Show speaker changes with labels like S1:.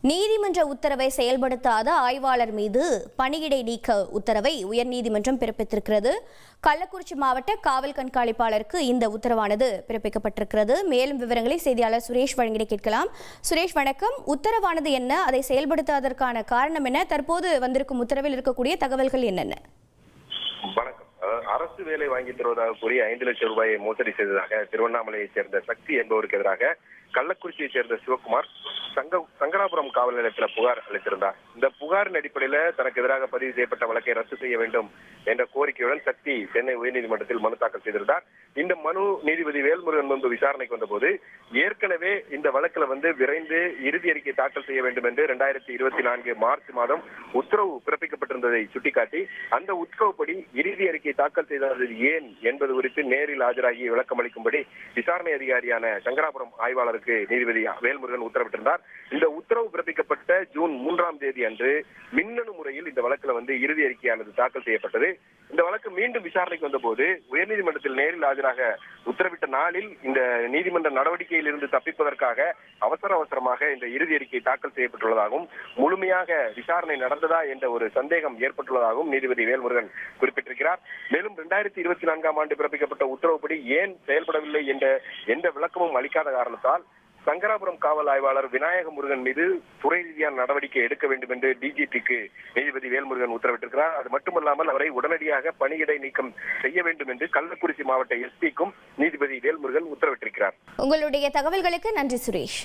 S1: நீதிமன்ற உத்தரவை செயல்படுத்தாத ஆய்வாளர் மீது பணியிடை நீக்க உத்தரவை உயர்நீதிமன்றம் பிறப்பித்திருக்கிறது. கள்ளக்குறிச்சி மாவட்ட காவல் கண்காணிப்பாளருக்கு இந்த உத்தரவானது பிறப்பிக்கப்பட்டிருக்கிறது. மேலும் விவரங்களை செய்தியாளர் சுரேஷ் வழங்கிட கேட்கலாம். சுரேஷ் வணக்கம். உத்தரவானது என்ன, அதை செயல்படுத்தாதற்கான காரணம் என்ன, தற்போது வந்திருக்கும் உத்தரவில் இருக்கக்கூடிய தகவல்கள் என்னென்ன?
S2: வணக்கம். அரசு வேலை வாங்கி தருவதாக கூறி 5 லட்சம் ரூபாயை மோசடி செய்ததாக திருவண்ணாமலையைச் சேர்ந்த சக்தி என்பவருக்கு எதிராக கள்ளக்குறிச்சியைச் சேர்ந்த சிவகுமார் சங்கராபுரம் காவல் நிலையத்தில் புகார் அளித்திருந்தார். இந்த புகாரின் அடிப்படையில் தனக்கு எதிராக பதிவு செய்யப்பட்ட வழக்கை ரத்து செய்ய வேண்டும் என்ற கோரிக்கையுடன் சக்தி சென்னை உயர்நீதிமன்றத்தில் மனு தாக்கல் செய்திருந்தார். இந்த மனு நீதிபதி வேல்முருகன் முன்பு விசாரணைக்கு வந்தபோது ஏற்கனவே இந்த வழக்கில் விரைந்து இறுதி அறிக்கை தாக்கல் செய்ய வேண்டும் என்று 2024 மார்ச் மாதம் உத்தரவு பிறப்பிக்கப்பட்டிருந்ததை சுட்டிக்காட்டி அந்த உத்தரவுப்படி இறுதி அறிக்கை தாக்கல் செய்தது ஏன் என்பது குறித்து நேரில் ஆஜராகி விளக்கம் அளிக்கும்படி விசாரணை அதிகாரியான சங்கராபுரம் ஆய்வாளருக்கு நீதிபதி வேல்முருகன் உத்தரவிட்டிருந்தார். இந்த உத்தரவு பிறப்பிக்கப்பட்ட ஜூன் 3ஆம் தேதி அன்று மின்னணு முறையில் இந்த வழக்கில் இறுதி அறிக்கையானது தாக்கல் செய்யப்பட்டது. இந்த வழக்கு மீண்டும் விசாரணைக்கு வந்தபோது உயர்நீதிமன்றத்தில் நேரில் ஆஜராக உத்தரவிட்ட நாளில் இந்த நீதிமன்ற நடவடிக்கையில் இருந்து தப்பிப்பதற்காக அவசரமாக இந்த இறுதி அறிக்கை தாக்கல் செய்யப்பட்டுள்ளதாகவும் முழுமையாக விசாரணை நடந்ததா என்ற ஒரு சந்தேகம் ஏற்பட்டுள்ளதாகவும் நீதிபதி வேல்முருகன் குறிப்பிட்டிருக்கிறார். மேலும் 2024ஆம் ஆண்டு பிறப்பிக்கப்பட்ட உத்தரவுப்படி ஏன் செயல்படவில்லை என்ற எந்த விளக்கமும் அளிக்காத காரணத்தால் சங்கராபுரம் காவல் ஆய்வாளர் விநாயக முருகன் மீது துறை ரீதியான நடவடிக்கை எடுக்க வேண்டும் என்று டிஜிபிக்கு நீதிபதி வேல்முருகன் உத்தரவிட்டிருக்கிறார். அது மட்டுமல்லாமல் அவரை உடனடியாக பணியிடை நீக்கம் செய்ய வேண்டும் என்று கள்ளக்குறிச்சி மாவட்ட எஸ்பிக்கும் நீதிபதி வேல்முருகன் உத்தரவிட்டிருக்கிறார்.
S1: உங்களுடைய தகவல்களுக்கு நன்றி சுரேஷ்.